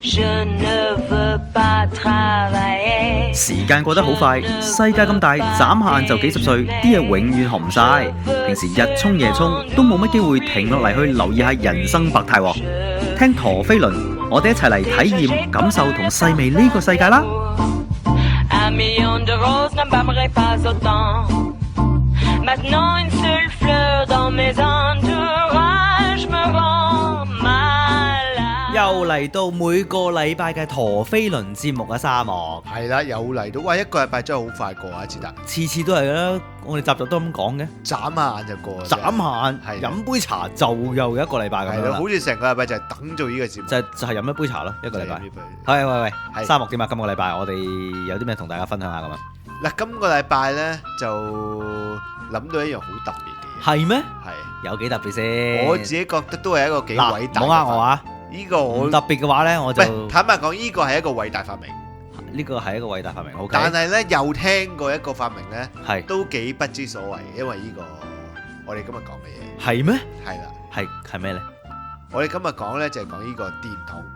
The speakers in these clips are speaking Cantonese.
時間過得好快，世界咁大，眨下眼就幾十歲，啲嘢永遠學唔晒。平時日沖夜沖，都冇乜機會停落嚟去留意下人生百態。聽陀飛輪，我哋一齊嚟體驗、感受同細味呢個世界啦！又嚟到每個禮拜嘅陀飛輪節目嘅沙漠，係啦，又嚟到，哇！一個禮拜真係好快過啊，次達。次次都係啦，我哋集集都咁講嘅，眨下眼就過，眨下眼飲杯茶就又一個禮拜咁樣啦。好似成個禮拜就係等做呢個節目，就係飲一杯茶咯，一個禮拜。喂，沙漠點啊？今個禮拜我哋有啲咩同大家分享下咁啊？嗱，今個禮拜咧就諗到一樣好特別嘅嘢。係咩？係有幾特別先？我自己覺得都係一個幾偉大。唔好呃我啊！呢個我特別嘅話咧，我就坦白講，呢個係一個偉大發明。呢個係一個偉大發明，好。但係咧，又聽過一個發明咧，係都幾不知所謂，因為呢個我哋今日講嘅嘢係咩？係啦，係咩咧？我哋今日講咧就係講呢個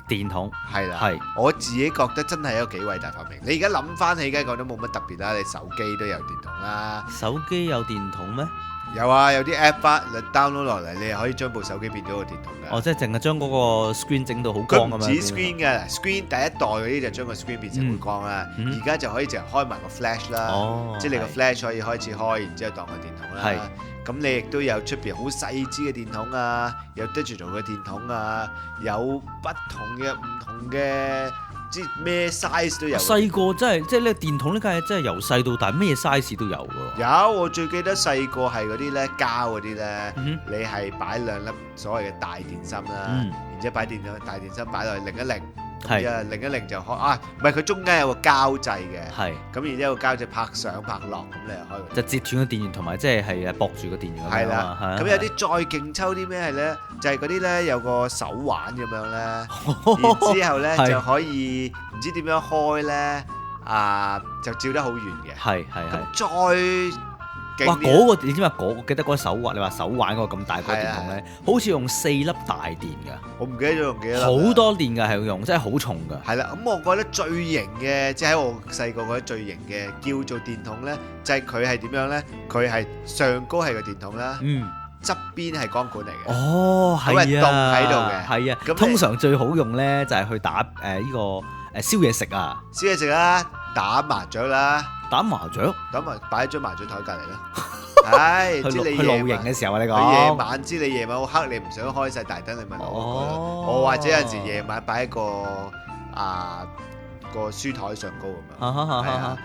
電筒，係啦，係我自己覺得真係一個幾偉大發明。你而家諗翻起，梗係講得冇乜特別啦。你手機都有電筒啦，手機有電筒咩？有啊，有啲 app 你 download 落嚟，你又可以將部手機變咗個電筒嘅。哦，即係淨係將嗰個 screen 整到好光咁樣。佢唔止 screen 嘅，screen 第一代嗰啲就將個 screen 變成好光啦。而家就可以淨係開埋個 flash 啦，即係你個 flash 可以開始開，然之後當個電筒啦。咁你亦都有出邊好細支嘅電筒啊，有 digital 嘅電筒啊，有不同嘅唔同嘅，即係咩 size 都有。細個真係即係呢個電筒呢家嘢真係由細到大咩 size 都有㗎。有，我最記得細個係嗰啲咧膠嗰啲咧，你係擺兩粒所謂嘅大電芯啦，然之後擺大電芯擺落去擰一擰。係啊，擰一擰就開啊！唔係佢中間有個膠掣嘅，係咁，然之後個膠掣拍上拍落，咁你就開。就接斷個電源同埋即係係駁住個電源。係啦，咁有啲再勁抽啲咩係咧？就係嗰啲咧有個手環咁樣咧，然之後咧就可以唔知點樣開咧就照得好遠嘅。係。咁再哇！嗰個你知嘛？我記得嗰個手環，你話手環嗰個咁大個電筒咧，好似用4粒大電㗎。我唔記得咗用幾多粒。好多電㗎，係用，真係好重㗎。係啦，咁我覺得最型嘅，即係喺我細個覺得最型嘅叫做電筒咧，就係佢係點樣咧？佢係上高係個電筒啦，側邊係光管嚟嘅。哦，係啊，凍喺度嘅。係啊，咁通常最好用咧就係去打呢個燒嘢食啊，燒嘢食啦，打麻雀啦。打麻雀，擺喺張麻雀台隔離啦。係，知你去露營嘅時候啊，你講。夜晚知你夜晚好黑，你唔想開晒大燈，你咪攞我或者有陣時夜晚擺喺個書台上高咁樣。係啊，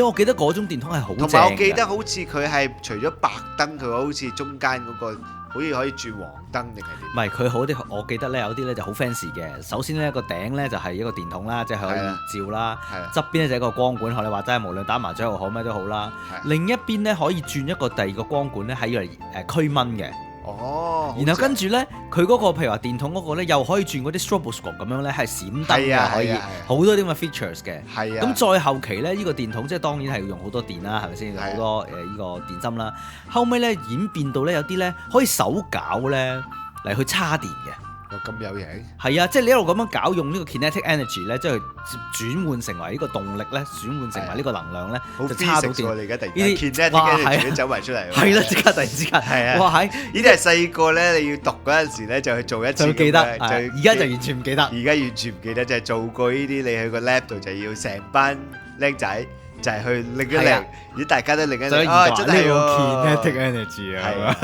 我記得嗰種電筒係好正嘅。同埋我記得好似佢係除咗白燈，佢好似中間嗰個好似可以轉黃燈定係點？唔係，佢好啲，我記得咧有啲咧就好 fancy 嘅。首先咧個頂咧就係一個電筒啦，即係可以照啦。側邊咧就係一個光管，學你話齋，無論打麻雀又好咩都好啦。另一邊咧可以轉一個第二個光管咧，係用嚟驅蚊嘅。哦。然後跟住咧，佢嗰個譬如話電筒嗰個咧，又可以轉嗰啲 stroboscope 咁樣咧，係閃燈嘅，可以好多啲咁嘅 features 嘅。係啊。咁再後期咧，呢個電筒即係當然係要用好多電啦，係咪先？好多呢個電芯啦。後尾咧演變到咧有啲咧可以手攪咧嚟去叉電嘅。咁有型？係啊，即係你一路咁樣搞，用呢個 kinetic energy 咧，即係轉換成為呢個動力咧，轉換成為呢個能量咧，就叉到電。你而家突然間 kinetic energy 走埋出嚟。係啦，即刻突然之間。係啊。哇！呢啲係細個咧，你要讀嗰陣時咧，就去做一次。就記得。而家就完全唔記得。而家完全唔記得，就係做過呢啲，你去個 lab 度就要成班僆仔。就係去擰一擰，如果大家都擰一擰，真係喎 kinetic energy 啊！係啊，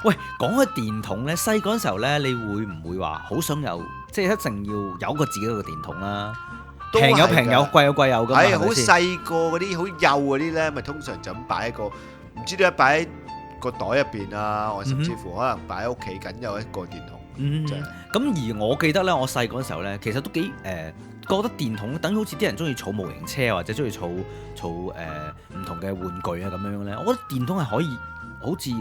喂，講開電筒咧，細嗰陣時候咧，你會唔會話好想有，即係一定要有個自己個電筒啦？平有平有，貴有貴有咁。係好細個嗰啲，好幼嗰啲咧，咪通常就咁擺喺個，唔知點解擺喺個袋入邊啊，或甚至乎可能擺喺屋企緊有一個電筒。咁而我記得咧，我細嗰陣時候咧，其實都幾覺得電筒等於好似啲人中意儲模型車或者中意儲唔同嘅玩具啊咁樣咧，我覺得電筒係可以好似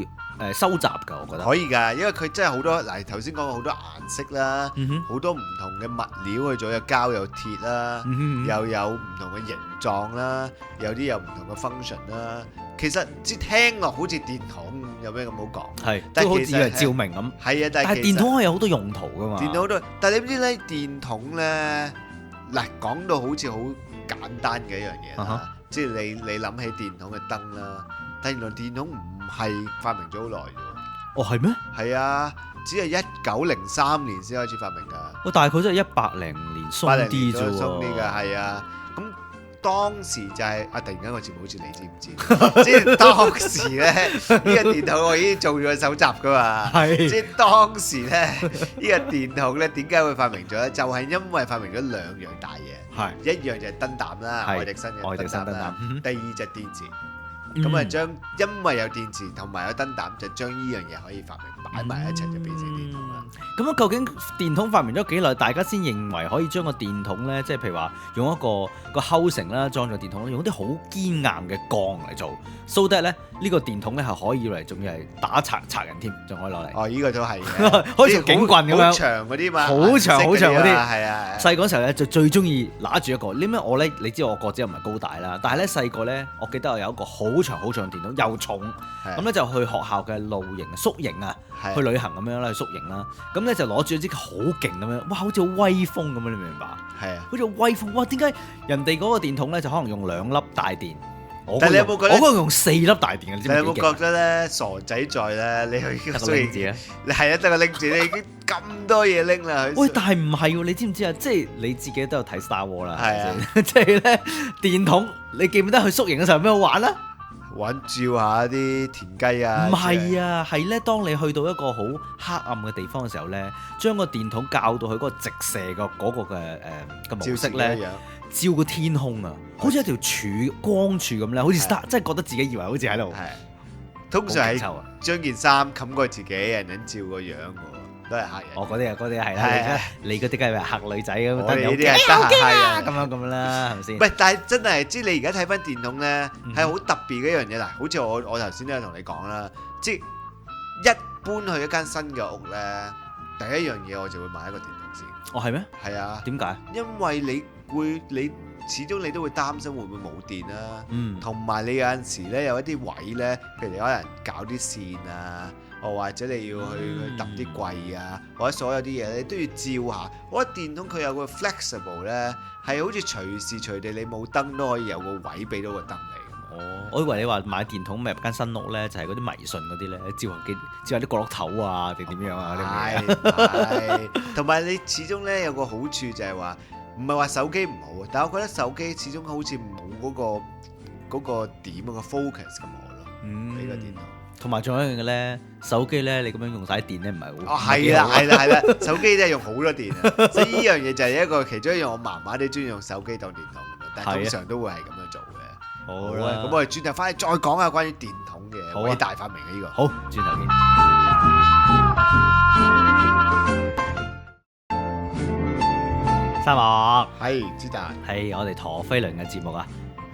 收集㗎，我覺得可以㗎，因為佢真係好多嗱，頭先講過好多顏色啦，好多唔同嘅物料去做，有膠有鐵啦，又有唔同嘅形狀啦，有啲有唔同嘅 function 啦。其實即係聽落好似電筒有咩咁好講？係，都好似係照明咁。係啊，但係電筒可以有好多用途㗎嘛。電筒好多，但係你唔知咧，電筒咧嗱，講到好似好簡單嘅一樣嘢啦，即係你諗起電筒嘅燈啦，但原來電筒唔係發明咗好耐嘅喎。哦，係咩？係啊，只係1903年先開始發明㗎。但係佢真係100零年鬆啲啫喎。鬆啲㗎，係啊。咁當時就係突然間個節目好似你知唔知？即係當時咧，呢個電筒我已經做咗手集㗎嘛。係。即係當時咧，呢個電筒咧點解會發明咗咧？就係因為發明咗2樣大嘢。係。一樣就係燈膽啦，愛迪生嘅燈膽啦。第二就係電池。咁啊，因為有電池同埋有燈膽，就將呢樣嘢可以發明擺埋一齊，就變成電筒啦。咁啊，究竟電筒發明咗幾耐，大家先認為可以將個電筒咧，即係譬如話用一個鉤繩啦，裝咗電筒，用啲好堅硬嘅鋼嚟做，so that 咧呢個電筒咧係可以嚟，仲要係打賊人添，仲可以攞嚟。哦，呢個都係嘅，好似警棍咁樣，好長嗰啲嘛，好長嗰啲，係啊。細個嗰時候咧就最中意揦住一個。呢咩我咧，你知我個子又唔係高大啦，但係咧細個咧，我記得我有一個好長嘅電筒，又重，咁咧就去學校嘅露營宿營啊，去旅行咁樣啦，去宿營啦，咁咧就攞住一支好勁咁樣，哇，好似好威風咁樣，你明唔明白？係啊，好似好威風，哇！點解人哋嗰個電筒咧就可能用2粒大電，但係你有冇覺得我嗰個用4粒大電嘅？你有冇覺得咧傻仔在咧？你去宿營，你係啊，得個拎住，你已經咁多嘢拎啦。喂，但係唔係喎？你知唔知啊？即係你自己都有睇 Star Wars 啦，係啊，即係咧電筒，你記唔記得去宿營嘅時候有咩好玩啊？玩照下啲田雞啊！唔係啊，係咧，當你去到一個好黑暗嘅地方嘅時候咧，將個電筒校到去嗰個直射嘅嗰個嘅模式咧，照個天空啊，好似一條光柱咁咧，好似即係覺得自己以為好似喺度。係，通常係將件衫冚過自己，人照個樣喎，都係嚇人。哦，嗰啲係啦，你嗰啲梗係嚇女仔咁，我哋呢啲係得嚇咁樣啦，係咪先？唔係，但係真係，即係你而家睇翻電筒咧，係好特別嘅一樣嘢啦。好似我頭先都有同你講啦，即係一搬去一間新嘅屋咧，第一樣嘢我就會買一個電筒先。哦，係咩？係啊。點解？因為你始終你都會擔心會唔會冇電啦。同埋你有陣時咧有一啲位咧，譬如你可能搞啲線啊。或者你要去揼啲櫃啊，或者所有啲嘢你都要照下。我覺得電筒佢有個 flexible 咧，係好似隨時隨地你冇燈都可以有個位俾到個燈你。哦，我以為你話買電筒咪入間新屋咧，就係嗰啲迷信嗰啲咧，照下啲角落頭啊，定點樣啊嗰啲嘢。係，同埋你始終咧有個好處就係話，唔係話手機唔好，但係我覺得手機始終好似冇嗰個點個 focus 咁好咯。俾個電筒。同埋仲有一樣嘅咧，手機咧你咁樣用晒電咧唔係好。哦，係啦，手機真係用好多電啊！所以呢樣嘢就係一個其中一樣我麻麻地中意用手機當電筒咁樣，但係通常都會係咁樣做嘅。好啦，咁我哋轉頭翻去再講下關於電筒嘅偉大發明嘅呢個。好，轉頭見。三樂係之達，係我哋陀飛輪嘅節目啊！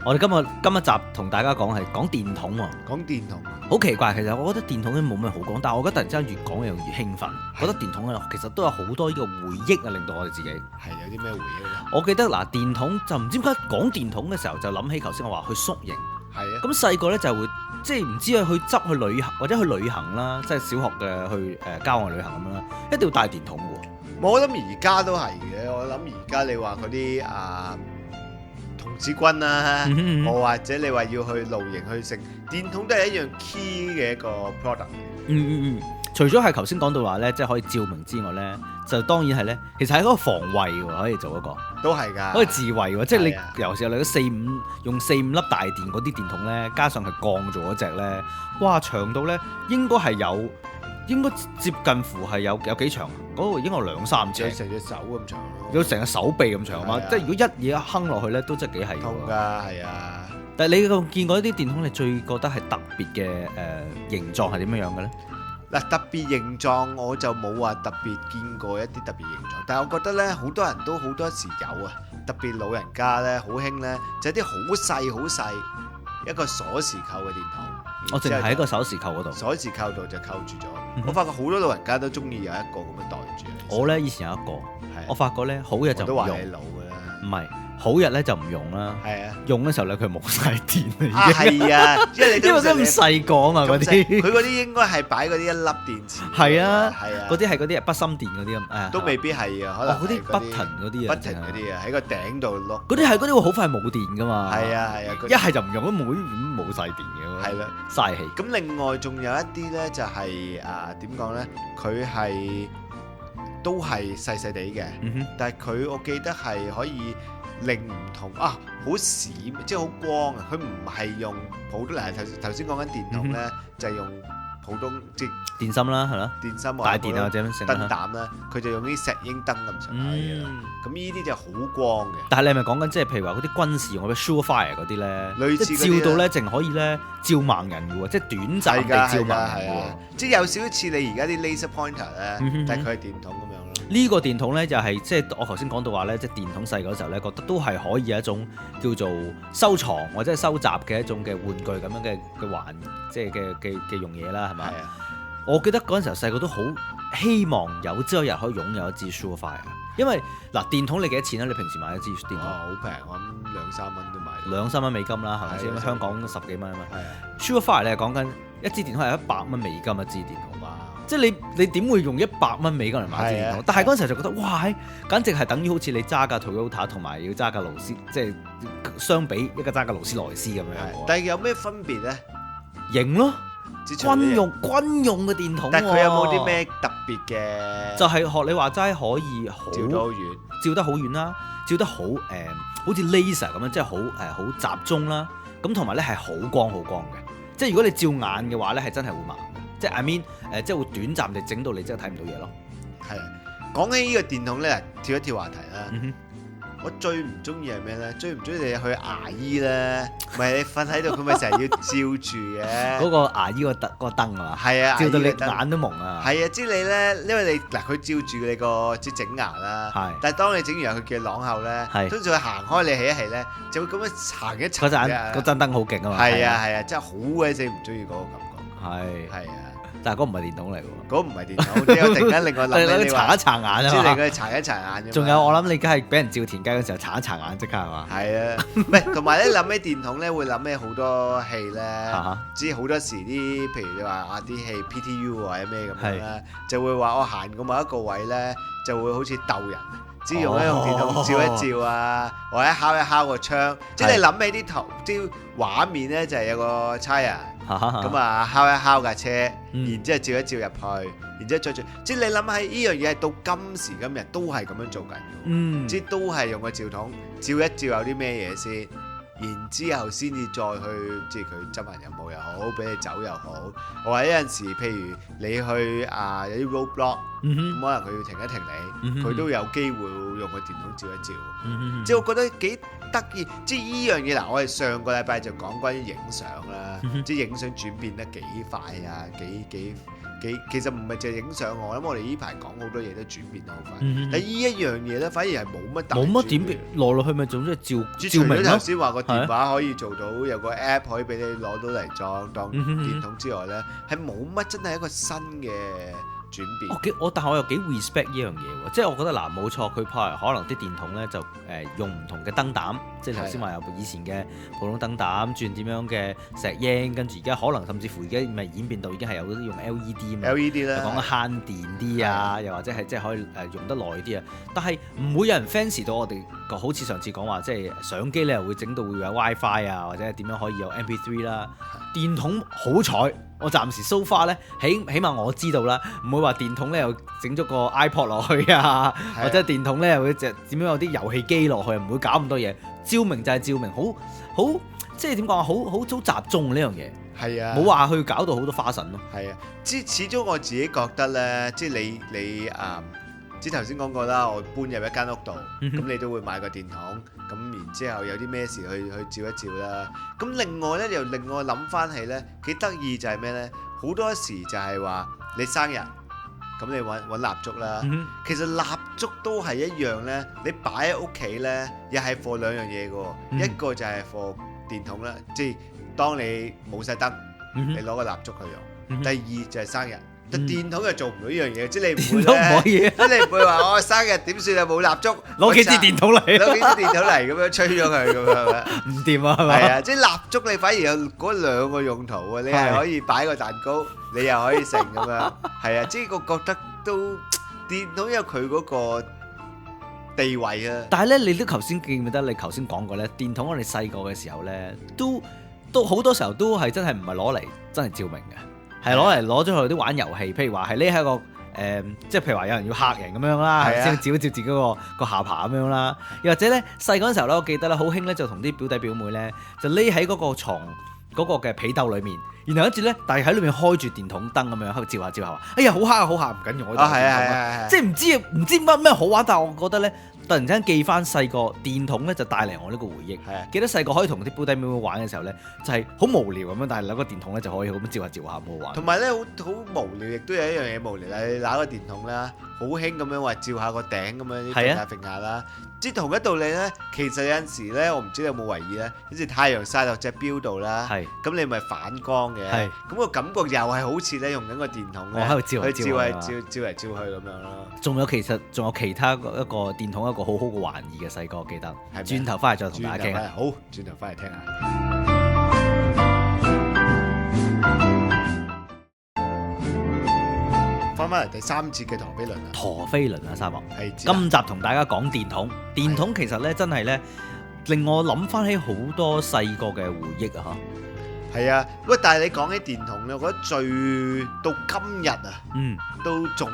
我哋今一集同大家講係講電筒喎，講電筒好奇怪。其實我覺得電筒咧冇咩好講，但係我覺得突然之間越講又越興奮。覺得電筒咧其實都有好多呢個回憶啊，令到我哋自己係有啲咩回憶咧？我記得嗱，電筒就唔知點解講電筒嘅時候就諗起頭先我話去宿營。係啊，咁細個咧就會即係唔知去旅行或者去旅行啦，即係小學嘅去郊外旅行咁樣啦，一定要帶電筒喎。我諗而家都係嘅，我諗而家你話嗰啲童子軍啦，或者你話要去露營去食電筒都係一樣 key 嘅一個 product。除咗係頭先講到話咧，即係可以照明之外咧，就當然係咧，其實係嗰個防衞喎，可以做一個。都係㗎。可以自衞喎，即係你有時候你用4、5粒大電嗰啲電筒咧，加上係鋼做嗰隻咧，哇長到咧應該接近乎係有幾長？嗰個應該有2-3尺，成隻手咁長，有成個手臂咁長嘛？即係如果一嘢坑落去咧，都真係幾係。痛㗎，係啊！但係你見過一啲電筒，你最覺得係特別嘅形狀係點樣樣嘅咧？嗱，特別形狀我就冇話特別見過一啲特別形狀，但係我覺得咧，好多人都好多時有啊，特別老人家咧好興咧，就係啲好細一個鎖匙扣嘅電筒。我淨係喺個鎖匙扣嗰度，鎖匙扣度就扣住咗。我發覺好多老人家都中意有一個咁樣袋住。我咧以前有一個，我發覺咧好嘢就唔用。都話你老㗎啦。唔係。好日咧就唔用啦，用嘅時候咧佢冇晒電啦已經。係啊，因為真係咁細個啊嘛嗰啲，佢嗰啲應該係擺嗰啲一粒電池。係啊，嗰啲係嗰啲筆芯電嗰啲咁，都未必係啊，可能嗰啲 button 嗰啲啊，button 嗰啲啊，喺個頂度碌。嗰啲係嗰啲會好快冇電噶嘛。係啊，一係就唔用，都冇晒電嘅。係啦，嘥氣。咁另外仲有一啲咧就係點講咧？佢係都係細細地嘅，但係佢我記得係可以。令唔同好閃，即係好光啊！佢唔係用普通頭先講緊電筒咧，就係用普通即係電芯啦，係咯，電芯大電啊或者燈膽啦，佢就用啲石英燈咁上下嘅。咁呢啲就好光嘅。但係你係咪講緊即係譬如話嗰啲軍事用嘅 Surefire 嗰啲咧，類似照到咧淨可以咧照盲人嘅喎，即係短暫地照盲人嘅喎，即係有少少似你而家啲 laser pointer 咧，但係佢係電筒咁樣。呢個電筒咧就係即係我頭先講到話咧，即係電筒細嗰時候咧，覺得都係可以一種叫做收藏或者係收集嘅一種嘅玩具咁樣嘅即係嘅用嘢啦，係咪？我記得嗰陣時候細個都好希望有朝一日可以擁有一支 Surefire，因為嗱電筒你幾多錢啊？你平時買一支電筒？好平，我諗2-3蚊都買。2-3蚊美金啦，係咪先？香港10幾蚊啊嘛。Surefire 你係講緊一支電筒係100蚊美金一支電筒嘛？即係你點會用100蚊美金嚟買支電筒？但係嗰陣時候就覺得哇，簡直係等於好似你揸架 Toyota 同埋要揸架勞斯，即係相比一個揸架勞斯萊斯咁樣。但係有咩分別咧？型咯，軍用嘅電筒。但係佢有冇啲咩特別嘅？就係學你話齋可以照得好遠，照得好遠啦，照得好好似 laser 咁樣，即係好集中啦。咁同埋咧係好光嘅，即係如果你照眼嘅話咧係真係會盲嘅，即係 I mean 即係會短暫地整到你真係睇唔到嘢咯。係講起呢個電筒咧，跳一跳話題啦。我最唔中意係咩咧？最唔中意你去牙醫咧，唔係你瞓喺度，佢咪成日要照住嘅。嗰個牙醫個燈啊，係啊，照到你眼都蒙啊。係啊，即係你咧，因為你嗱佢照住你個即係整牙啦。係。但係當你整完牙，佢叫啷口咧，通常佢行開你起一起咧，就會咁樣行一層嘅。嗰盞燈好勁啊嘛。係啊，真係好鬼死唔中意嗰個感覺。係啊。但係嗰唔係電筒嚟㗎喎，嗰唔係電筒，你又突然間令我諗起你擦一擦眼啊嘛，即係令佢擦一擦眼。仲有我諗你梗係俾人照田雞嗰時候擦一擦眼即刻係嘛？係啊，唔係同埋咧諗起電筒咧會諗起好多戲咧，知好多時啲譬如你話啲戲 PTU 或者咩咁樣咧，就會話我行過某一個位咧就會好似鬥人，只要用電筒照一照啊，或者敲一敲個窗，即係你諗起啲畫面咧就係有個差人。咁啊，敲一敲架車，然之後照一照入去，然之後再照，即係你諗下呢樣嘢係到今時今日都係咁樣做緊嘅，即係都係用個照筒照一照有啲咩嘢先，然之後先至再去，即係佢執行任務又好，俾你走又好，或者有陣時譬如你去有啲 roadblock，咁可能佢要停一停你，佢都有機會用個電筒照一照，即係我覺得幾得意，即係依樣嘢嗱，我哋上個禮拜就講關於影相啦，即係影相轉變得幾快啊，幾其實唔係淨係影相，我諗我哋呢排講好多嘢都轉變得好快，但係依一樣嘢咧，反而係冇乜點變，落落去咪總之係照明咯。除咗頭先話個電話可以做到有個 app 可以俾你攞到嚟裝當電筒之外咧，係冇乜真係一個新嘅轉變。但係我又幾 respect 呢樣嘢喎，即係我覺得嗱冇錯，佢可能啲電筒咧就用唔同嘅燈膽，即係頭先話有以前嘅普通燈膽轉點樣嘅石英，跟住而家可能甚至乎而家咪演變到已經係有啲用 LED 嘛，LED 咧講緊慳電啲啊，又或者係即係可以用得耐啲啊。但係唔會有人 fancy 到我哋好似上次講話，即係相機咧又會整到會有 WiFi 啊，或者係點樣可以有 MP3 啦。電筒好彩，我暫時 so far 咧，起碼我知道啦，唔會話電筒咧又整咗個 iPod 落去啊，或者電筒咧又會點樣有啲遊戲機落去，唔會搞咁多嘢。照明就係照明，好即係點講啊？好集中呢樣嘢。係啊，冇話去搞到好多花神咯。係啊，始終我自己覺得咧，即係你即係頭先講過啦，我搬入一間屋度，咁你都會買個電筒，咁然之後有啲咩事去照一照啦。咁另外咧又令我諗翻起咧，幾得意就係咩咧？好多時就係話你生日，咁你揾蠟燭啦。其實蠟燭都係一樣咧，你擺喺屋企咧，又係放兩樣嘢嘅，一個就係放電筒啦，即係當你冇晒燈，你攞個蠟燭去用。第二就係生日。但電筒又做唔到呢樣嘢，即係你唔會電筒唔可以，即係你唔會話我生日點算啊冇蠟燭，攞幾支電筒嚟，攞幾支電筒嚟咁樣吹咗佢咁樣，唔掂啊係咪？係啊，即係蠟燭你反而有嗰兩個用途啊，你係可以擺個蛋糕，你又可以食咁樣，係啊，即係我覺得都電筒有佢嗰個地位啊。但係咧，你都頭先記唔記得你頭先講過咧？電筒我哋細個嘅時候咧，都好多時候都係真係唔係攞嚟真係照明嘅，係攞咗去啲玩遊戲，譬如話係匿喺個即係譬如話有人要嚇人咁樣啦，先照一照自己個下巴咁樣啦。又或者咧細嗰陣時候咧，我記得咧好興咧就同啲表弟表妹咧就匿喺嗰個牀嗰個嘅被竇裏面，然後跟住咧但係喺裏面開住電筒燈咁樣喺度照下照下，哎呀好黑啊好黑，唔緊要我即係唔知乜好玩，但係我覺得咧。突然之間記翻細個電筒咧，就帶嚟我呢個回憶。記得細個可以同啲表弟妹妹玩嘅時候咧，就係好無聊咁樣，但係攞個電筒咧就可以咁照下照下，好好玩。同埋咧好無聊，亦都有一樣嘢無聊，你拿個電筒啦，好興咁樣話照下個頂咁樣，揈下揈下啦。即係同一道理咧，其實有陣時咧，我唔知你有冇為意咧，好似太陽曬落隻錶度啦，咁你咪反光嘅，咁個感覺又係好似咧用緊個電筒咧，去照嚟照去咁樣咯。仲有其他一個電筒一個好好嘅玩意嘅細個記得，轉頭翻嚟再同大家傾。好，轉頭翻嚟聽下。翻嚟第三節嘅陀飛輪啊！陀飛輪啊，沙漠。今集同大家講電筒。電筒其實咧真係咧令我諗翻起好多細個嘅回憶啊！嚇。係啊，喂！但係你講起電筒咧，我覺得最到今日啊，都仲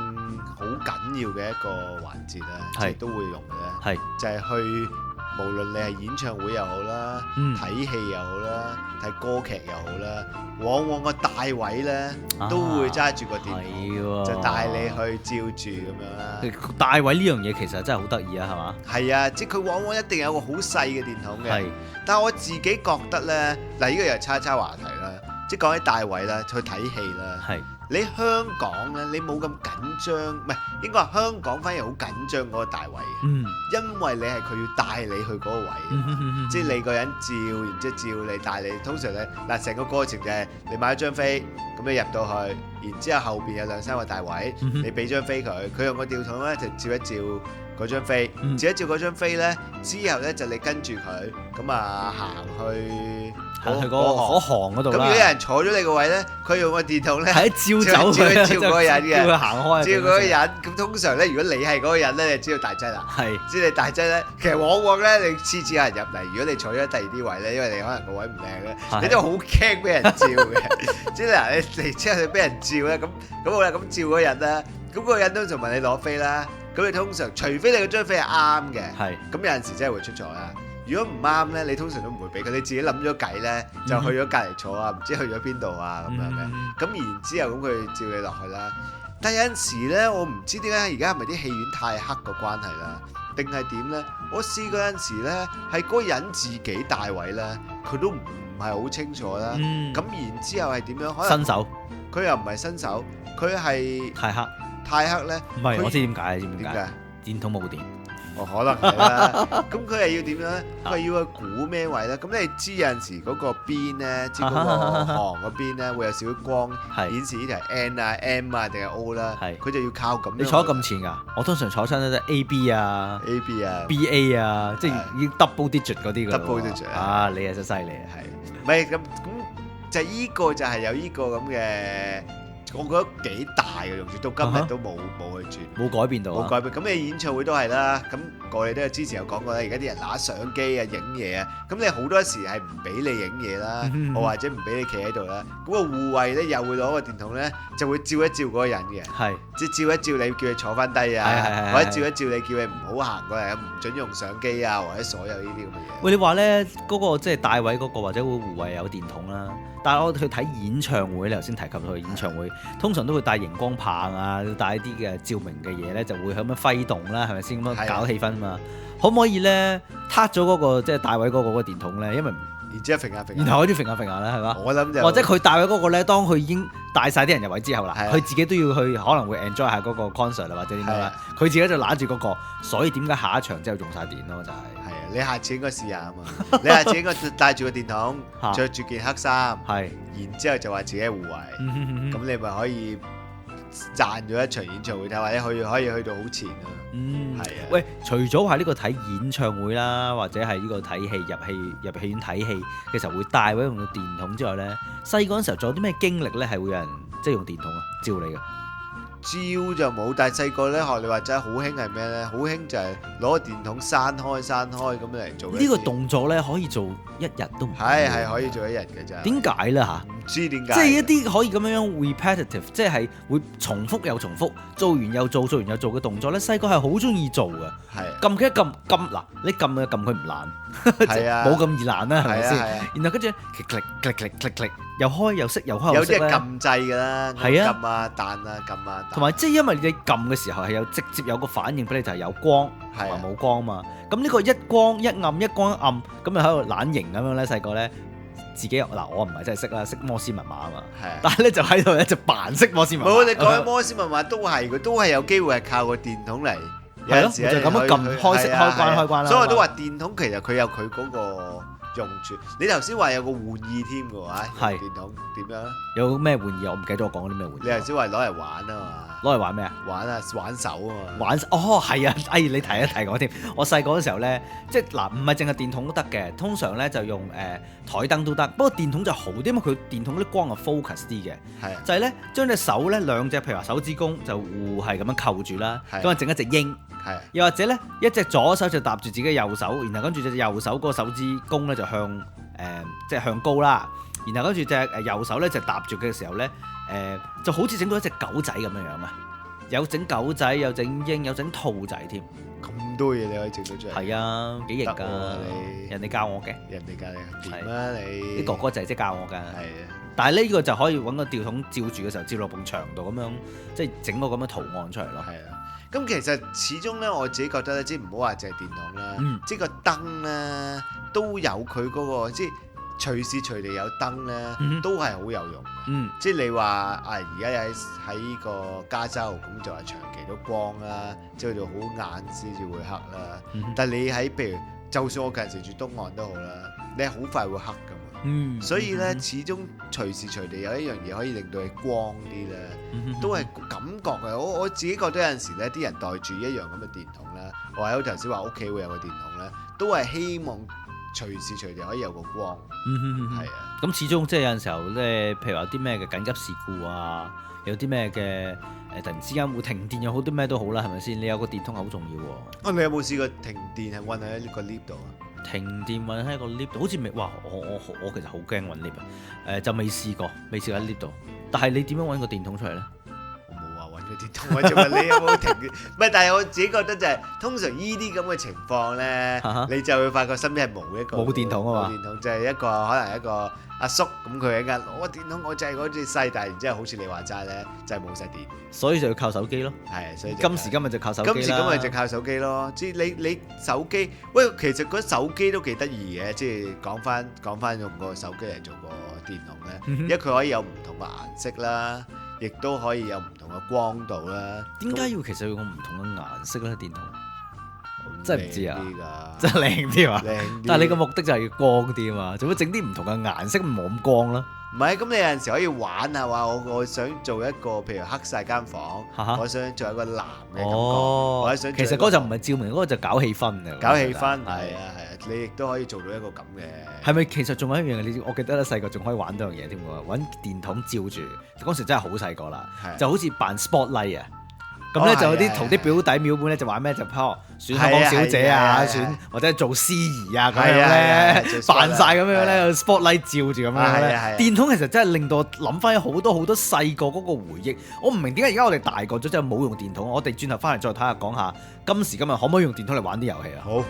好緊要嘅一個環節咧，即係都會用嘅咧，就係去無論你係演唱會又好啦，睇戲又好啦，睇歌劇又好啦，往往個大位咧都會揸住個電筒，就帶你去照住咁樣啦。大位呢樣嘢其實真係好得意啊，係嘛？係啊，即係佢往往一定有個好細嘅電筒嘅。但係我自己覺得咧，嗱呢個又係叉話題啦，即係講起大位啦，去睇戲啦。你香港咧，你冇咁緊張，唔係應該話香港反而好緊張嗰個大位嘅，因為你係佢要帶你去嗰個位，即係你個人照，然之後照你帶你，通常咧嗱成個過程就係你買咗張飛，咁你入到去，然之後後邊有2-3個大位，你俾張飛佢，佢用個吊筒咧就照一照嗰張飛，照一照嗰張飛咧之後咧就你跟住佢，咁啊行去嗰行嗰度啦。咁如果有人坐咗你個位咧，佢用個電筒咧係照走佢，照嗰個人嘅，照佢行開，照嗰個人。咁通常咧，如果你係嗰個人咧，你知道大劑啦。知你大劑咧，其實往往咧，你次次有人入嚟，如果你坐咗第二啲位咧，因為你可能個位唔靚咧，你都好驚俾人照嘅。即係嗱，你嚟之後你俾人照咧，咁好啦，咁照嗰人啦，咁嗰個人通常問你攞飛啦，咁你通常除非你嗰張飛係啱嘅，咁有陣時真係會出錯啦。如果唔啱咧，你通常都唔會俾佢，你自己諗咗計咧，就去咗隔離坐啊，唔知去咗邊度啊咁樣嘅。咁然之後咁佢照你落去啦。但係有陣時咧，我唔知點解而家係咪啲戲院太黑嘅關係啦，定係點咧？我試過有陣時咧，係嗰個人自己帶位咧，佢都唔係好清楚啦。咁然之後係點樣？可能新手，佢又唔係新手，佢係太黑咧。唔係，我知點解，知點解？電筒冇電。可能係啦，咁佢係要點樣咧？佢要去估咩位咧？咁你知有陣時嗰個邊咧，即係嗰個行嗰邊咧，會有少少光顯示呢條係 N 啊、M 啊定係 O 啦。佢就要靠咁樣。你坐得咁前㗎？我通常坐親咧都 AB 啊、BA 啊，即係已經 double digit 嗰啲㗎。double digit 啊！你係真犀利啊，係。咪咁就依個就係有依個咁嘅。我覺得幾大嘅用處，到今日都冇去轉，冇改變到，冇改變。咁你演唱會都係啦，咁我哋都有之前有講過啦。而家啲人拿相機啊、影嘢啊，咁你好多時係唔俾你影嘢啦，或者唔俾你企喺度啦。咁個護衛咧又會攞個電筒咧，就會照一照嗰個人嘅，即係照一照你，叫佢坐翻低啊，或者照一照你，叫佢唔好行過嚟，唔準用相機啊，或者所有呢啲咁嘅嘢。喂，你話咧嗰個即係帶位嗰個或者會護衛有電筒啦。但係我去睇演唱會，你頭先提及到去演唱會，通常都會帶熒光棒啊，帶一啲嘅照明嘅嘢咧，就會咁樣揮動啦，係咪先咁樣搞氣氛啊嘛？可唔可以咧撻咗嗰個即係帶位嗰個電筒咧？因為然之後揈下揈，然後開始揈下揈下咧，係嘛？我諗就或者佢帶位嗰個咧，當佢已經帶晒啲人入位之後啦，佢自己都要去，可能會 enjoy 下嗰個 concert 啊，或者點樣啦。佢自己就揦住嗰個，所以點解下一場之後用晒電咯？就係。你下次應該試下啊嘛！你下次應該帶住個電筒，着住件黑衫，然之後就話自己係護衛，咁你咪可以賺咗一場演唱會睇，或者可以去到好前啊。係啊。喂，除咗話呢個睇演唱會啦，或者係呢個睇戲入戲院睇戲嘅時候會帶或者用到電筒之外咧，細個嗰陣時候仲有啲咩經歷咧係會有人即係用電筒啊照你嘅？照就冇，但係細個咧學你話齋好興係咩咧？好興就係攞個電筒閂開咁樣嚟做。呢個動作咧可以做一日都唔係可以做一日嘅咋？點解咧嚇？唔知點解。即係一啲可以咁樣 repetitive，即係會重複又重複，做完又做嘅動作咧，細個係好中意做嘅。係。撳佢一撳嗱，你撳佢唔爛，係啊，冇咁易爛啦，係咪先？然後跟住click 又開又熄又開又熄咧。有啲係撳掣㗎啦，撳啊彈啊撳啊。同埋即係因為你撳嘅時候係直接有個反應俾你，就係有光同埋冇光嘛。咁呢個一光一暗一光一暗，咁就喺度懶型咁樣咧。細個咧自己嗱，我唔係真係識啦，識摩斯密碼啊嘛。但係咧就喺度咧就扮識摩斯密碼。冇，你講緊摩斯密碼都係有機會係靠個電筒嚟。有陣時就咁樣撳開熄開關啦。所以我都話電筒其實佢有佢嗰個用處。你頭先話有個玩意添嘅喎，係電筒點樣？有咩玩意？我唔記得我講嗰啲咩玩意。你頭先話攞嚟玩啊嘛？攞嚟玩咩啊？玩手啊嘛。係啊！你提一提我添。我細個嗰時候咧，即係嗱，唔係淨係電筒都得嘅，通常咧就用台燈都得。不過電筒就好啲，因為佢電筒啲光係 focus 啲嘅。係。就係咧，將隻手咧兩隻，譬如話手指公就互係咁樣扣住啦，咁啊整一隻鷹。係。又或者咧，一隻左手就搭住自己嘅右手，然後跟住隻右手嗰個手指公咧就向即係向高啦。然後跟住隻右手咧就搭住嘅時候咧，就好似整到一隻狗仔咁樣樣啊！有整狗仔，有整鷹，有整兔仔添。咁多嘢你可以整到出嚟。係啊，幾型㗎！人哋教我嘅。人哋教你點啊？你啲哥哥仔即係教我㗎。係啊。但係呢個就可以揾個吊筒照住嘅時候，照落埲牆度咁樣，即係整個咁嘅圖案出嚟咯。係啊。咁其實始終咧，我自己覺得咧，即係唔好話淨係電筒啦，即係個燈咧都有佢嗰個，即係隨時隨地有燈咧，都係好有用嘅。即係你話而家喺個加州咁就係長期都光啦，即係去到好晏先至會黑啦。但係你喺譬如，就算我近時住東岸都好啦，你好快會黑㗎嘛。所以咧，始終隨時隨地有一樣嘢可以令到你光啲咧，都係感覺嘅。我自己覺得有陣時咧，啲人帶住一樣咁嘅電筒咧，或者我頭先話屋企會有個電筒咧，都係希望隨時隨地可以有個光。係啊。咁始終即係有陣時候咧，譬如話有啲咩嘅緊急事故啊，有啲咩嘅突然之間會停電，有好多咩都好啦，係咪先？你有個電筒係好重要喎。你有冇試過停電係韞喺呢個 lift 度啊？停電韞喺個 lift 度，好似未。哇！我其實好驚韞 lift 啊，就未試過喺 lift 度。但係你點樣揾個電筒出嚟咧？我冇話揾個電筒，我就問你有冇停電。唔係，但係我自己覺得就係通常依啲咁嘅情況咧，你就會發覺身邊係冇電筒啊嘛。冇電筒就係一個可能一個阿叔咁，佢一間攞個電筒，我就係嗰隻細，但係然之後好似你話齋咧，就係冇晒電，所以就要靠手機咯。係，所以今時今日就靠手機啦。今時今日就靠手機咯。即係你手機，喂，其實嗰手機都幾得意嘅。即係講翻用個手機嚟做個電筒咧，因為佢可以有唔同嘅顏色啦，亦都可以有唔同嘅光度啦。點解要其實要用唔同嘅顏色咧？電筒真係唔知啊，真係靚啲嘛？靚啲。但係你個目的就係要光啲啊嘛，做乜整啲唔同嘅顏色冇咁光啦？唔係，咁你有陣時可以玩下話，我想做一個譬如黑晒間房，我想做一個藍嘅感覺，或者想其實嗰就唔係照明，嗰個就搞氣氛嘅。搞氣氛係啊，你亦都可以做到一個咁嘅。係咪其實仲有一樣嘢？我記得咧細個仲可以玩到樣嘢添喎，揾電筒照住。嗰時真係好細個啦，就好似扮 spotlight 啊。咁咧就有啲同啲表弟表妹咧就玩咩就選香港小姐啊，選或者做司儀啊咁樣咧，扮晒咁樣咧，spotlight 照住咁樣咧。電筒其實真係令到我諗翻好多好多細個嗰個回憶。我唔明點解而家我哋大個咗之後冇用電筒。我哋轉頭翻嚟再睇下講下今時今日可唔可以用電筒嚟玩啲遊戲啊？好。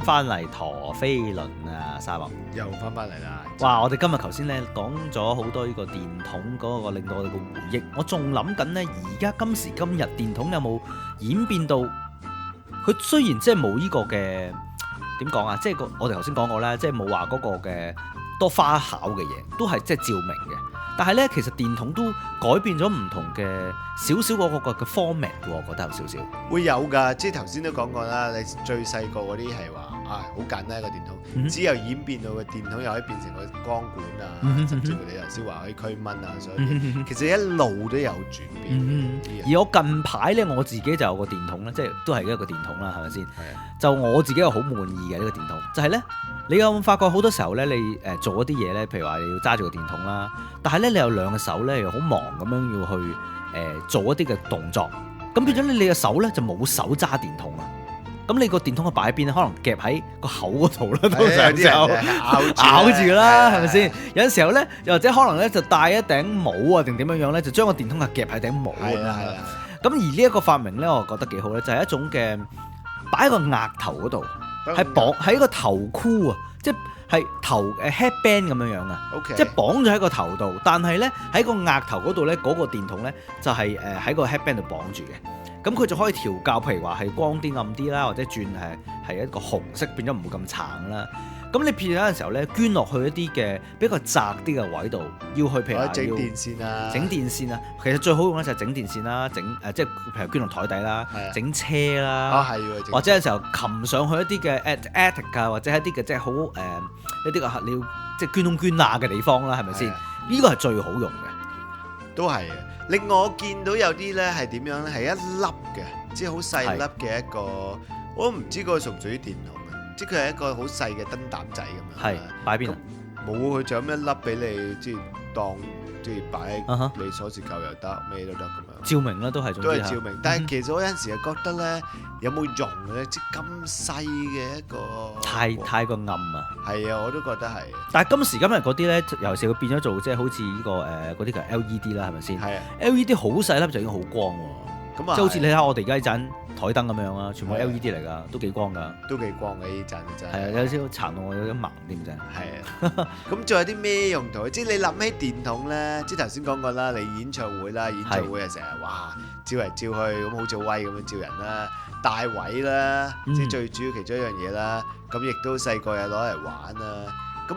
翻嚟陀飛輪啊，沙漠又翻嚟啦！哇，我哋今日頭先咧講咗好多呢個電筒嗰個令到我哋個回憶，我仲諗緊咧，而家今時今日電筒有冇演變到佢雖然即係冇呢個嘅點講啊，即係我哋頭先講過咧，即係冇話嗰個嘅多花巧嘅嘢，都係即係照明嘅。但係咧，其實電筒都改變咗唔同嘅少少嗰個嘅 format 嘅，我覺得有少少會有㗎。即係頭先都講過啦，你最細個嗰啲係話好簡單一個電筒，之後演變到個電筒又可以變成個光管啊，甚至乎你頭先話可以驅蚊啊，所以其實一路都有轉變。而我近排咧，我自己就有個電筒咧，即係都係一個電筒啦，係咪先？就我自己又好滿意嘅呢個電筒，就係咧，你有冇發覺好多時候咧，你做一啲嘢咧，譬如話你要揸住個電筒啦，但係咧你有兩個手咧又好忙咁樣要去做一啲嘅動作，咁變咗咧你嘅手咧就冇手揸電筒啊。咁你個電筒係擺喺邊咧？可能夾喺個口嗰度啦，通常就咬住啦，係咪先？有陣時候咧，又或者可能咧就戴一頂帽啊，定點樣樣咧，就將個電筒係夾喺頂帽。係啦。咁而呢一個發明咧，我覺得幾好咧，就係一種嘅擺喺個額頭嗰度，係綁喺個頭箍啊，即係頭headband 咁樣樣啊。即係綁咗喺個頭度，但係咧喺個額頭嗰度咧，嗰個電筒咧就係喺個 headband 度綁住嘅。咁佢就可以調校，譬如話係光啲暗啲啦，或者轉係一個紅色變咗唔會咁橙啦。咁你譬如有陣時候咧，捐落去一啲嘅比較窄啲嘅位度，要去譬如話整電線啊，整電線啊。其實最好用咧就係整電線啦，即係譬如捐落台底啦，整車啦，或者有時候擒上去一啲嘅 attic 啊，或者一啲嘅即係好一啲嘅你要即係捐窿捐罅嘅地方啦，係咪先？呢個係最好用嘅，都係。另外我見到有啲咧係點樣咧？係一粒嘅，即係好細粒嘅一個，我都唔知嗰個屬唔屬於電筒啊！即係佢係一個好細嘅燈膽仔咁樣。係擺邊啊？冇，佢就咁一粒俾你，即係當即係擺喺你鎖匙扣又得，咩都得咁樣。照明啦，都係照明。但係其實我有陣時係覺得咧，有冇用咧？即係咁細嘅一個，太過暗啊！係啊，我都覺得係。但係今時今日嗰啲咧，尤其是佢變咗做即係好似呢個嗰啲嘅 LED 啦，係咪先？係啊 LED 好細粒就已經好光喎。即係好似你睇下我哋而家呢盞台燈咁樣啊，全部 LED 嚟㗎，都幾光㗎。都幾光嘅呢盞真係。係啊，有少少殘到我有啲盲添真係。係啊。咁仲有啲咩用途？即係你諗起電筒咧，即係頭先講過啦，你演唱會啦，演唱會係成日哇照嚟照去咁好似威咁樣照人啦，帶位啦，即係最主要其中一樣嘢啦。咁亦都細個又攞嚟玩啦。咁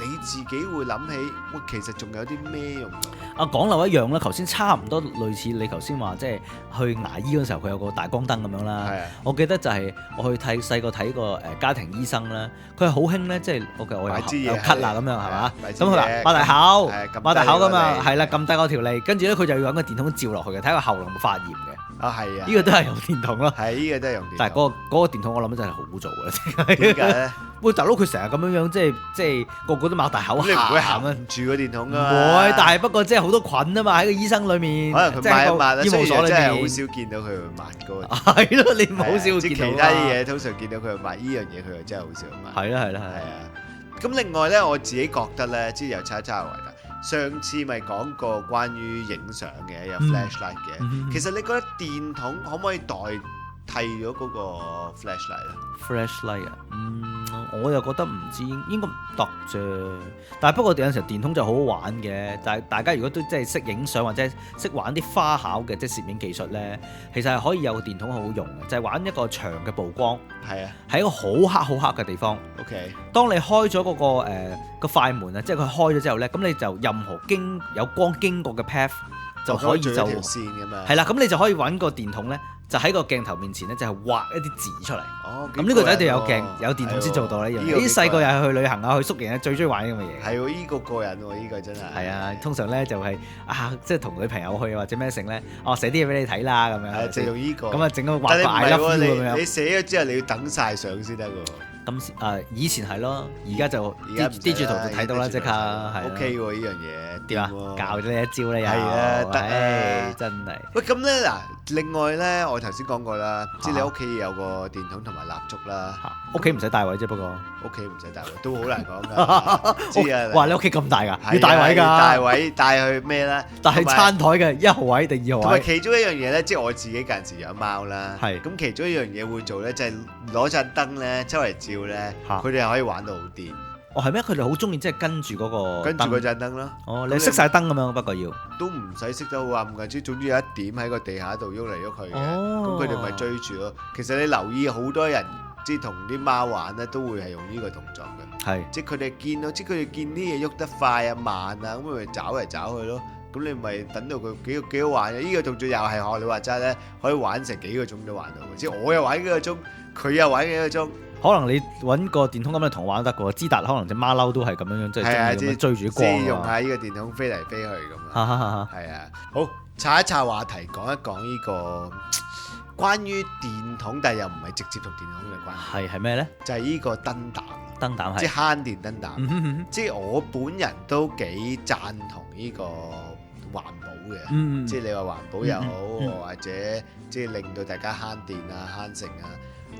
你自己會諗起，喂，其實仲有啲咩用途？講漏一樣啦，頭先差唔多類似你頭先話，即係去牙醫嗰時候佢有個大光燈咁樣啦。我記得就係我去細個睇個家庭醫生啦，佢係好興咧，即係我有咳啦咁樣係嘛？咁佢話擘大口，擘大口咁啊，係啦，撳低嗰條脷，跟住咧佢就要揾個電筒照落去嘅，睇個喉嚨有冇發炎嘅。係啊，呢個都係用電筒咯。係呢個都係用電筒。但係嗰個電筒我諗真係好污糟嘅。點解咧？喂，大佬佢成日咁樣樣，即係個個都擘大口行，你唔會行住個電筒㗎？唔會，但係不過即係好多菌啊嘛，喺個醫生裏面，可能佢抹一抹，醫務所裏面真係好少見到佢會抹嗰個。係咯，你唔好少見到。即係其他嘢通常見到佢抹，呢樣嘢佢又真係好少抹。係啦。咁另外咧，我自己覺得咧，即係又差為得。上次咪講過關於影相嘅，有 flashlight 嘅。其實你覺得電筒可唔可以代替咗嗰個 flashlight 咧 ？flashlight 啊，我又覺得唔知應該唔得啫。但係不過有陣時電筒就好好玩嘅。但係大家如果都即係識影相或者識玩啲花巧嘅即係攝影技術咧，其實係可以有個電筒好好用嘅，就係玩一個長嘅曝光。係啊，喺一個好黑嘅地方。OK，當你開咗嗰個快門啊，即係佢開咗之後咧，咁你就任何有光經過嘅 path 就可以就條線㗎嘛。係啦，咁你就可以揾個電筒咧，就喺個鏡頭面前咧，就係畫一啲字出嚟。咁呢個就一定有電筒先做到呢樣嘢。啲細個又係去旅行啊，去宿營啊，最中意玩呢咁嘅嘢。係喎，呢個過癮喎，呢個真係。係啊，通常咧就係即係同女朋友去或者咩成咧，寫啲嘢俾你睇啦咁樣。係就用呢個。咁啊，整個畫個 I love you咁樣。你寫咗之後，你要等晒相先得喎。咁以前係咯，而家就啲住圖就睇到啦，即刻係。OK 喎，呢樣嘢點啊？教咗你一招咧，又係啊，得真係。喂，咁咧嗱，另外咧，我頭先講過啦，即係你屋企有個電筒同埋蠟燭啦。屋企唔使帶位啫，不過屋企唔使帶位都好難講㗎。知啊？哇！你屋企咁大㗎，要帶位㗎？帶位帶去咩咧？帶去餐台嘅1號位定2號位？同埋其中一樣嘢咧，即係我自己近時養貓啦。係。咁其中一樣嘢會做咧，就係攞盞燈咧，周圍照咧，佢哋係可以玩到好癲。係咩？佢哋好中意即係跟住嗰個嗰盞燈咯。你熄晒燈咁樣，不過要都唔使熄得好暗㗎，即係總之有一點喺個地下度喐嚟喐去嘅。咁佢哋咪追住咯。其實你留意好多人即係同啲貓玩咧，都會係用呢個動作嘅。係。即係佢哋見到，即係佢哋見啲嘢喐得快啊慢啊，咁咪找嚟找去咯。咁你咪等到佢幾好玩嘅。呢個動作又係學你話齋咧，可以玩成幾個鐘都玩到。即係我又玩幾個鐘，佢又玩幾個鐘。可能你揾個電筒咁嚟同我玩得嘅喎，知達可能隻馬騮都係咁樣，即係追住光啊！用下呢個電筒飛嚟飛去咁啊！係啊，好，岔一岔話題，講一講呢個關於電筒，但係又唔係直接同電筒嘅關係。係咩咧？就係呢個燈膽，即係慳電燈膽。即係我本人都幾贊同呢個環保嘅。即係你話環保又好，或者即係令到大家慳電啊、慳成啊。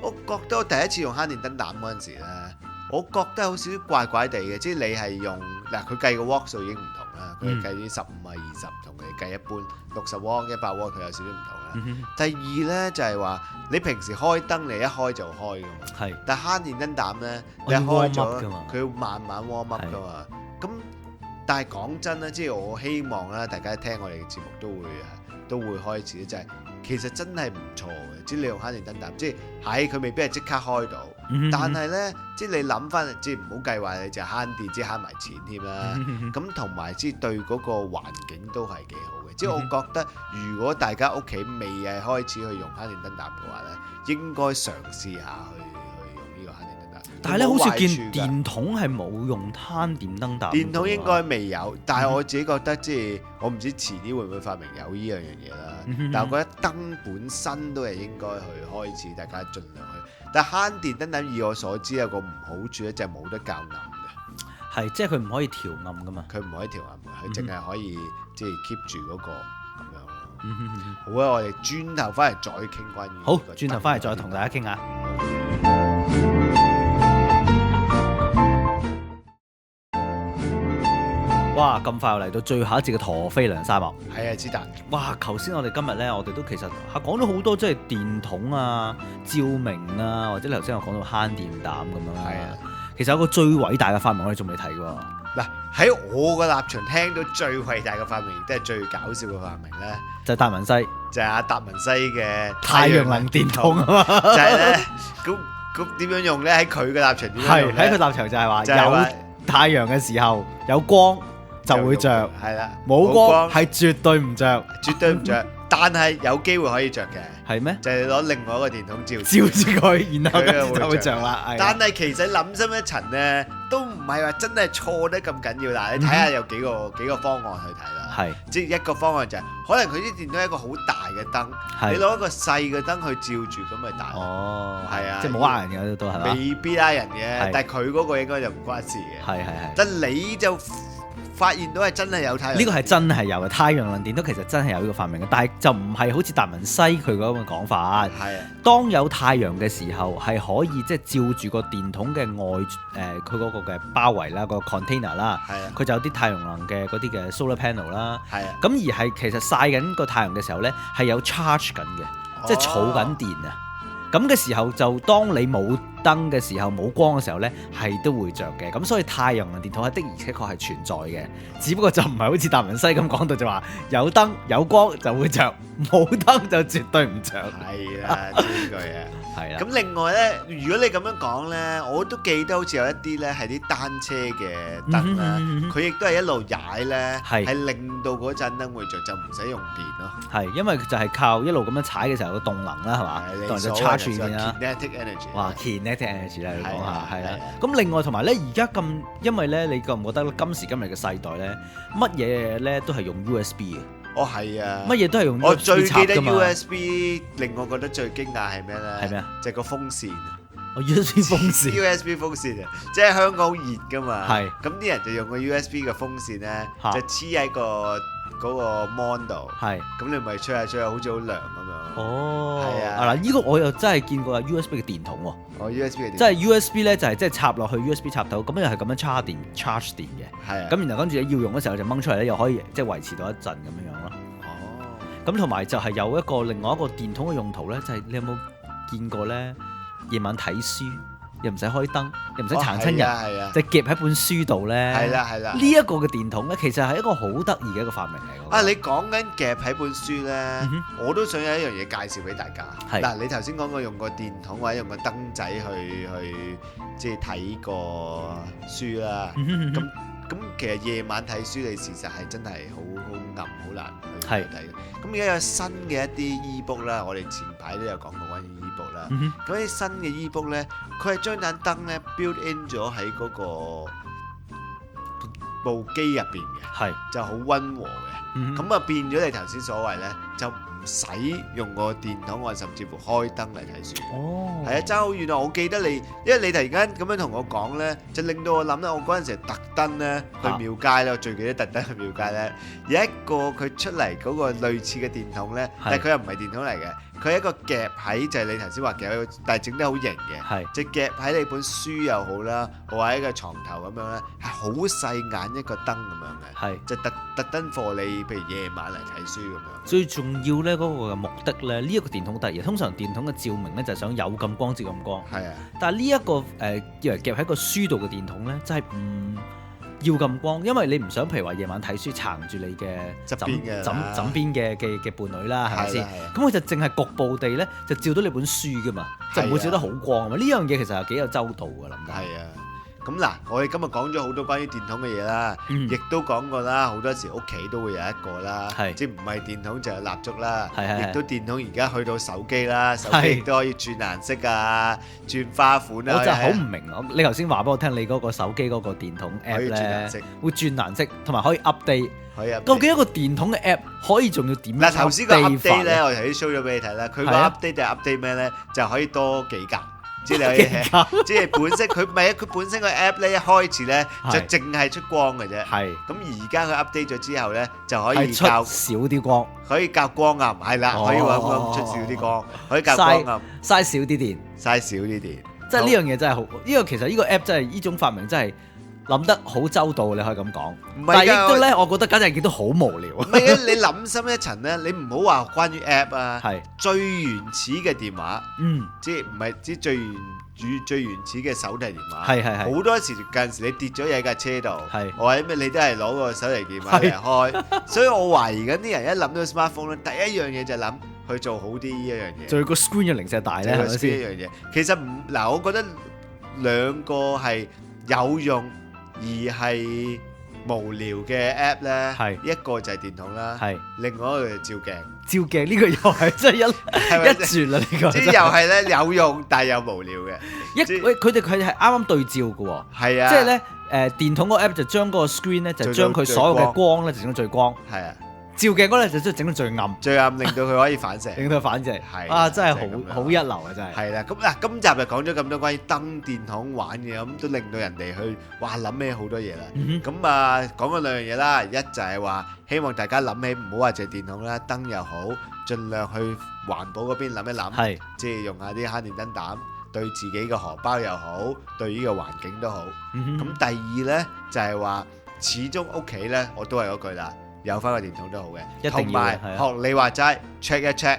我覺得我第一次用慳電燈膽嗰陣時咧，我覺得有少少怪怪地嘅，即係你係用嗱，佢計個瓦數已經唔同啦，佢計啲15啊、20同你計一般60瓦、100瓦，佢有少少唔同啦。第二咧就係話你平時開燈你一開就開噶嘛，係，但係慳電燈膽咧你一開咗佢要慢慢 warm up 噶嘛。咁但係講真咧，即係我希望咧，大家聽我哋嘅節目都會開始咧，就係其實真係唔錯嘅，即係你用慳電燈膽，即係佢未必係即刻開到，但係咧，即係你諗翻，即係唔好計劃你就慳電，即係慳埋錢添啦。咁同埋即係對嗰個環境都係幾好嘅。即係我覺得，如果大家屋企未係開始去用慳電燈膽嘅話咧，應該嘗試下去用呢個慳電燈膽。但係咧，好似見電筒係冇用慳電燈膽。電筒應該未有，但係我自己覺得即係我唔知遲啲會唔會發明有呢樣嘢啦。但係我覺得燈本身都係應該去開始，大家盡量去。但係慳電燈膽以我所知有個唔好處咧，就係冇得較暗嘅。係，即係佢唔可以調暗噶嘛。佢唔可以調暗嘅，佢淨係可以即係 keep 住嗰個咁樣咯。好啊，我哋轉頭翻嚟再傾關於。好，轉頭翻嚟再同大家傾下。哇！咁快又嚟到最後一節嘅陀飛輪沙漠。係啊，知達。哇！頭先我哋今日咧，我哋都其實講咗好多，即係電筒啊、照明啊，或者頭先我講到慳電膽咁樣。係啊。其實有個最偉大嘅發明，我哋仲未睇喎。嗱，喺我嘅立場聽到最偉大嘅發明，亦都係最搞笑嘅發明咧，就係達文西，就係阿達文西嘅太陽能電筒啊嘛。就係咧，咁點樣用咧？喺佢嘅立場點樣用咧？喺佢立場就係話有太陽嘅時候有光就會着，係啦，冇光係絕對唔着，絕對唔着。但係有機會可以着嘅，係咩？就係攞另外一個電筒照住佢，然後就會着啦。但係其實諗深一層咧，都唔係話真係錯得咁緊要。嗱，你睇下有幾個方案去睇啦。係，即係一個方案就係可能佢啲電筒係一個好大嘅燈，你攞一個細嘅燈去照住咁咪大。哦，係啊，即係冇呃人嘅都係嘛？未必呃人嘅，但係佢嗰個應該就唔關事嘅。係。但你就發現到係真係有太陽，呢個係真係有嘅。太陽能電筒其實真係有呢個發明嘅，但係就唔係好似達文西佢嗰個講法。係啊，當有太陽嘅時候，係可以即係照住個電筒嘅外佢嗰個嘅包圍啦，個 container 啦。係啊，佢就有啲太陽能嘅嗰啲嘅 solar panel 啦。係啊，咁而係其實曬緊個太陽嘅時候咧，係有 charge 緊嘅，即係儲緊電啊。咁嘅時候就當你冇燈嘅時候冇光嘅時候呢，係都會着嘅。咁所以太陽能電筒係的而且確係存在嘅，只不過就唔係好似達文西咁講到就話有燈有光就會着，冇燈就絕對唔着。係啦，呢句嘢係啦。咁另外呢，如果你咁樣講呢，我都記得好似有一啲呢係啲單車嘅燈啦，佢亦都係一路踩呢，係令到嗰盞燈會着，就唔使用電咯。係，因為就係靠一路咁樣踩嘅時候個動能啦，係嘛，動能就 charge 住先啦。Kinetic energy。哇 ，kinetic energy 啦，你講下係啦。咁另外同埋咧，而家咁，因為咧，你覺唔覺得今時今日嘅世代咧，乜嘢咧都係用 USB 嘅。哦，係啊。乜嘢都係用 USB 插㗎嘛。我最記得 USB 令我覺得最驚訝係咩咧？係咩啊？就係個風扇。哦 USB 風扇。USB 風扇啊，即係香港好熱㗎嘛。係。咁啲人就用個 USB 嘅風扇咧，就黐喺嗰個 mon 度。係。咁你咪吹下吹下，好似好涼咁樣。哦，係啊！嗱，呢個我又真係見過 USB 嘅電筒喎。哦 USB 嘅電筒，即係 USB 咧，就係即係插落去 USB 插頭，咁又係咁樣charge 電嘅。係啊。咁然後跟住要用嘅時候就掹出嚟咧，又可以即係維持到一陣咁樣樣咯。哦。咁同埋就係有一個另外一個電筒嘅用途咧，就係你有冇見過咧？夜晚睇書又唔使開燈，又唔使殘親人，就夾喺本書度咧。係啦係啦。呢一個嘅電筒咧，其實係一個好得意嘅一個發明嚟。啊，你講緊夾喺本書咧，我都想有一樣嘢介紹俾大家。係。嗱，你頭先講過用個電筒或者用個燈仔去即係睇個書啦。咁其實夜晚睇書，你事實係真係好暗，好難去睇嘅。咁而家有新嘅一啲 e-book 啦，我哋前排都有講過關於 e-book 啦。咁啲新嘅 e-book 咧，佢係將盞燈咧 build in 咗喺嗰個部機入邊嘅，就好溫和嘅。咁啊變咗你頭先所謂咧，就唔使用個電筒或甚至乎開燈嚟睇書。係啊，爭好遠啊！我記得你，因為你突然間咁樣同我講咧，就令到我諗咧，我嗰陣時特登咧去廟街咧，我最記得特登去廟街咧，有一個佢出嚟嗰個類似嘅電筒咧，但係佢又唔係電筒嚟嘅。佢係一個夾喺，就係你頭先話夾喺，但係整得好型嘅，就夾喺你本書又好啦，或者一個牀頭咁樣咧，係好細眼一個燈咁樣嘅，就特登貨你，譬如夜晚嚟睇書咁樣。最重要咧嗰個嘅目的咧，呢一個電筒得意，通常電筒嘅照明咧就係想有咁光接咁光，但係呢一個以為夾喺個書度嘅電筒咧，就係唔要咁光，因為你唔想譬如話夜晚睇書撐住你嘅枕邊嘅伴侶啦，係咪先？咁佢就淨係局部地咧就照到你本書噶嘛，就唔會照得好光啊嘛。呢樣嘢其實係幾有周到噶，諗緊。係啊，咁嗱，我哋今日講咗好多關於電筒嘅嘢啦，亦都講過啦，好多時屋企都會有一個啦，即係唔係電筒就係蠟燭啦，亦都電筒而家去到手機啦，手機亦都可以轉顏色啊，轉花款啊。我真係好唔明，你頭先話俾我聽，你嗰個手機嗰個電筒 app 咧會轉顏色，同埋可以 update。究竟一個電筒嘅 app 可以仲要點？嗱，頭先個 update 咧，我頭先 show 咗俾你睇啦，佢個 update 就係 update 咩咧？就可以多幾格。即係本身佢唔係啊！佢本身個 app 咧一開始咧就淨係出光嘅啫。咁而家佢 update 咗之後咧就可以較少啲光，可以較光暗，係啦，可以話咁出少啲光，可以較光暗，嘥少啲電，嘥少啲電。即係呢樣嘢真係好，呢個其實呢個 app 真係呢種發明真係諗得好周到，你可以咁講。但係亦都咧，我覺得簡直見到好無聊。唔係啊！你諗深一層咧，你唔好話關於 app 啊，最原始嘅電話，即係唔係即係最原始嘅手提電話，好多時近時你跌咗嘢喺架車度，或者咩你都係攞個手提電話嚟開。所以我懷疑緊啲人一諗到 smartphone 咧，第一樣嘢就諗去做好啲呢一樣嘢。做個 screen 嘅零舍大咧，係咪先？一樣嘢其實唔嗱，我覺得兩個係有用而係無聊嘅 app 咧，一個就係電筒啦，另外一個就係照鏡。照鏡呢個又係真係一轉啦，呢個即係又係咧有用，但係又無聊嘅。佢哋係啱啱對照嘅喎，係啊，即係咧電筒個 app 就將嗰個 screen 咧就將佢所有嘅光咧就整到最光，係啊。照鏡嗰咧就整到最暗，令到佢可以反射，令到佢反射，係啊，真係好一流啊，真係。係啦，咁嗱，今集就講咗咁多關於燈電筒玩嘅，咁都令到人哋去哇諗起好多嘢啦。咁啊，講咗兩樣嘢啦，一就係話希望大家諗起唔好話淨係電筒啦，燈又好，盡量去環保嗰邊諗一諗，即係用下啲慳電燈膽，對自己嘅荷包又好，對呢個環境都好。咁第二咧就係話，始終屋企咧我都係嗰句啦。有翻個電筒都好嘅，同埋學你話齋 check 一 check，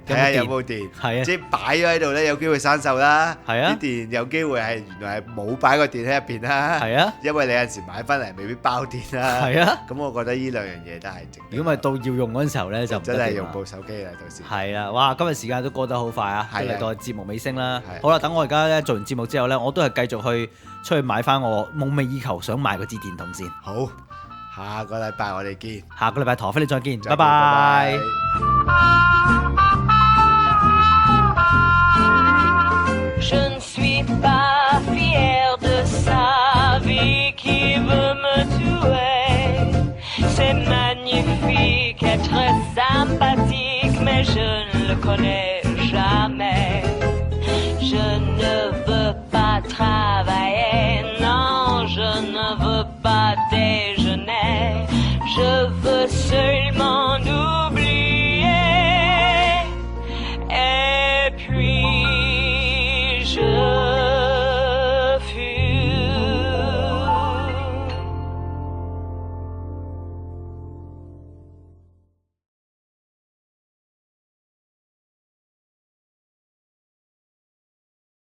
睇下有冇電，即係擺咗喺度咧，有機會生鏽啦。啲電有機會係原來係冇擺個電喺入邊啦。因為你有陣時買翻嚟未必包電啦。咁我覺得呢兩樣嘢都係值。如果咪到要用嗰陣時候咧，就真係用部手機啦，到時。係啊，哇！今日時間都過得好快啊，嚟到節目尾聲啦。好啦，等我而家咧做完節目之後咧，我都係繼續去出去買翻我夢寐以求想買嗰支電筒先。好。下個禮拜我哋見，下個禮拜陀飛你再見，拜拜。